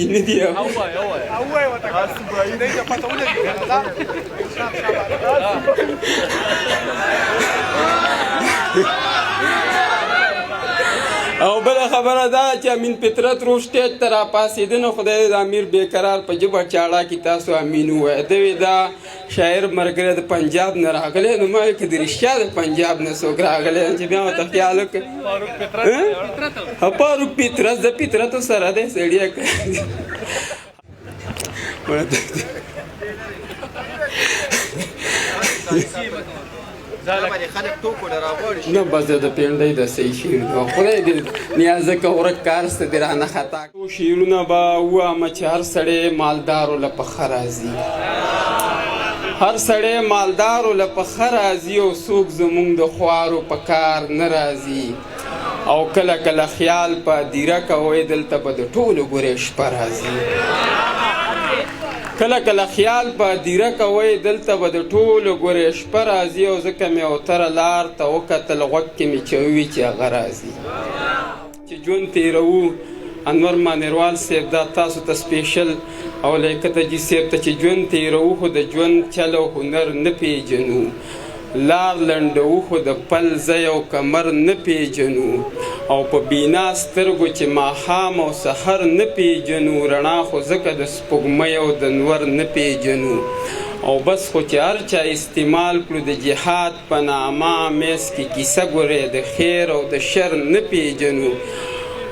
نه دی او وای وته خاص برای نه ته پته ولګي او بل خبره دا چې امین فطرت روغ سټیج ته راپاڅېده نو خدای د امیر بېقرار په ژبه چاړه کې تاسو امین ووایه ده وی دا شاعر ملګری د پنجاب نه راغلی نو ما ویل که د رښتیا د پنجاب نه څوک راغلی چې بیا ورته خیال وکړه فاروق فطرت د فطرتو سره دی سړیه نه بس د پینډۍ د صحیح شعرونه خدای دې نیازه که ورک کار سته دې رانه خطا شعرونه به ووایم چې هر سړی مالدارو له پخه راځي هر سړی مالدارو له پخه راځي او څوک زمونږ د خوارو په کار نه راځي او کله کله خیال په دیره کوئ دلته به د ټولو ګورې شپه راځي کله کله خیال په دیره کوئ دلته به د ټولو ګورې شپه راځي او ځکه مې اوتره لار ته وکتل غوږ کې مې چې ووي چې هغه راځي چې ژوند تېروو انور مانیروال صاحب دا تاسو ته سپیشل او لیکه تجي صاحب ته چې ژوند تېروو خو د ژوند چل او هنر نه پیژنو لار لنډوو خو د پل ځای او کمر نه پیژنو او په بینا سترګو چې ماښام او سحر نه پیژنو رڼا خو ځکه د سپوږمۍ او د نور نه پیژنو او بس خو چې هر چا استعمال کړو د جهاد په نامه میس کې کیسه ګورې د خیر او د شر نه پیژنو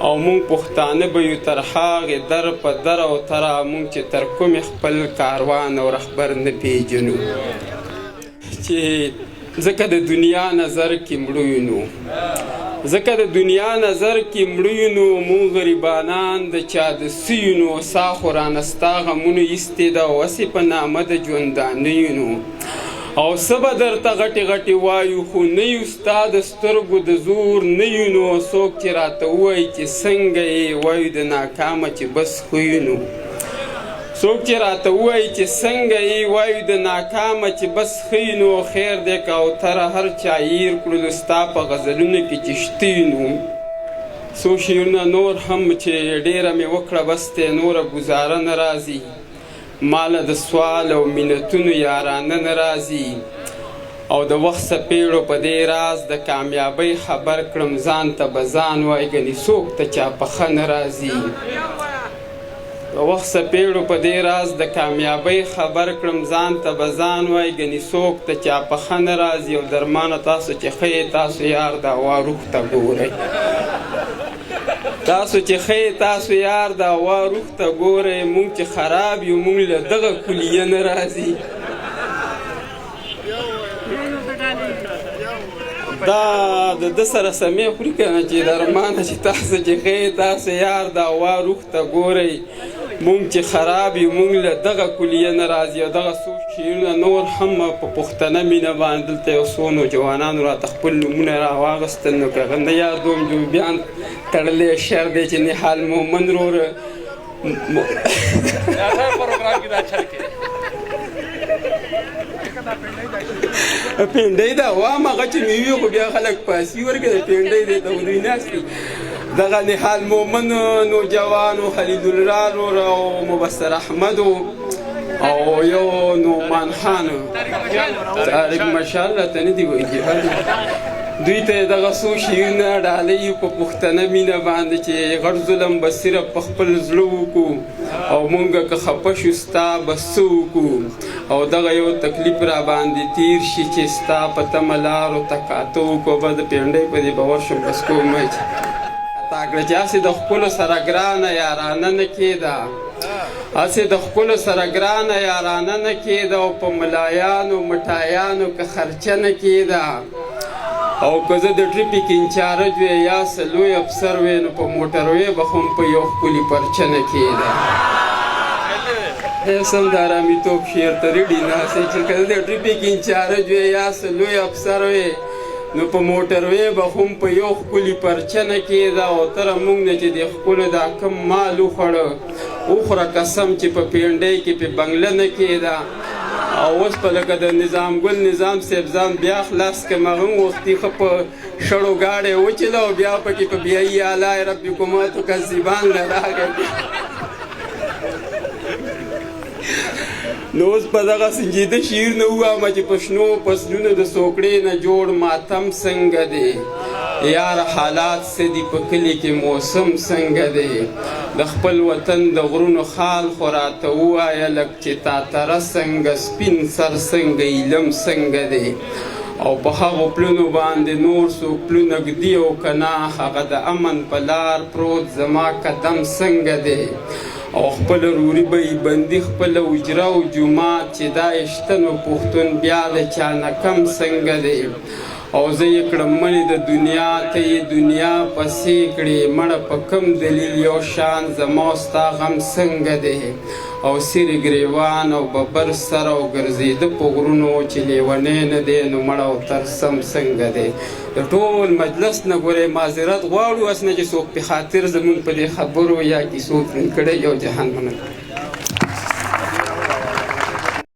او مونږ پښتانه به یو تر هغې در په در او تره مونږ چې تر کومې خپل کاروان او رهبر نه پیژنو چې ځکه د دنیا نظر کې مړو نو ځکه د دنیا نظر کې مړو نو مونږ غریبانان د چا د سیو نو سا خو رانه ستا غمونو ایستې ده او هسې په نامه د ژوندانیو نو او څه به درته غټې غټې وایو خو نه یو ستا د سترګو د زور نه یو نو څوک چې راته ووایي چې څنګه یې وایو د ناکامه چې بس خویو نو څوک چې راته ووایي چې څنګه یې وایو د ناکامه چې بس ښه نو خیر دی که اوتره هر چا هیر کړلو ستا په غزلونو کې چې شته نو څو شعرونه نور هم چې ډېره مې وکړه بس دی نوره ګزاره نه راځي ماله د سوال او منتونو یارانه نه راځي او د وخت څپېړو په دې راز د کامیابۍ خبر کړم ځان ته به ځان وایي ګنې څوک ته چا پخه نه راځي د وخت څپېړو په دې راز د کامیابۍ خبر کړم ځان ته به ځان وایي ګنې څوک ته چا پخه نه راځي او درمانه تاسو چې ښه تاسو یار د هوا روح ته ګورئ تاسو چې ښه تاسو یار د هوا روح ته ګورئ مونږ چې خراب یو مونږ له دغه کلیه نه راځي دا د ده سره سمې خوري که نه چې درمانه چې تاسو چې ښه تاسو یار د هوا روح ته ګورئ مونږ چې خراب یو مونږ له دغه کلیه نه راځي او دغه څو شعرونه نور هم په پښتنه مینه باندې دلته یو څو نوجوانانو راته خپل نومونه راواغېستل نو که هغه نه یادوم جوبیان تړلی شر دی چې نهال مومن وروره پینډۍ ده وام هغه چې مې وي خو بیا خلک پاسي ورکړه د پینډۍ دی ته ودوی ناست دي دغه نهال مومن نوجوان و خلیل الله وروره او مبصر احمد او یو نعمان خان طارق ماشاءالله ته نه دي وایي دوی ته دغه څو شعرونه ډالۍ په پښتنه مینه باندې چې غټ ظلم به صرف په خپل زړه وکړو او مونږ که خفه شو ستا به څه وکړو او دغه یو تکلیف را باندې تیر شي چې ستا په تمه لارو ته کاته وکړو به د پینډۍ په دې باور شم بس کومه چې تا کړه چې هسې د ښکلو سره ګرانه یارانه نه کېده هسې د ښکلو سره ګرانه یارانه نه کېده او په ملایانو مټایانو که خرچه نه کېده او که زه د ټریفیک انچارج وې یا څه لوی افسر وې نو په موټروې به خو په یو ښکلي پرچه نه کېده سم د ارامیتوب شعر ته ریډي ناستې چې که زه د ټریفیک انچارج وې یا څه لوی افسر وې نو په موټروې به خو په یو ښکلي پرچه نه کېده او تره مونږ نه چې د ښکلو دا کم مال وخوړه وخوره قسم چې په پینډۍ کې پې بنګله نه کېده او اوس په لکه د نظام ګل نظام صاحب ځان بیا خلاص کړم هغه هم وختي ښه په شړو ګاډی وچله او بیا پکې په بیایي آلای ربکما تکذبان له راغی نو اوس په دغه سنجیده شعر نه ووایم چې په شنو فصلونو د سوکړې نه جوړ ماتم څنګه دی یار حالات څه دي په کلي کې موسم څنګه دی د خپل وطن د غرونو حال خو راته ووایه لږ چې تا تره څنګه سپین سر څنګه ایلم څنګه دی او په هغو پلونو باندې نور څوک پلونه ږدي او که نه هغه د امن په لار پروت زما قدم څنګه دی او خپل روري به یې بندي خپله حجره او جومات چې دا یې شته نو پښتون بیا د چا نه کم څنګه دی او زه یې کړم مړې د دنیا ته یې دنیا پسې کړې مړه په کوم دلیل یو شان زما او ستا غم څنګه دی او سیرې ګریوان او ببر سر او ګرځېده په غرونو چې لیونی نه دی نو مړه او ترسم څنګه دی د ټول مجلس نه ګورې معذرت غواړو اس نه چې څوک په خاطر زموږ په دې خبرو یا کیسو ترنګ کړی یو جهان منل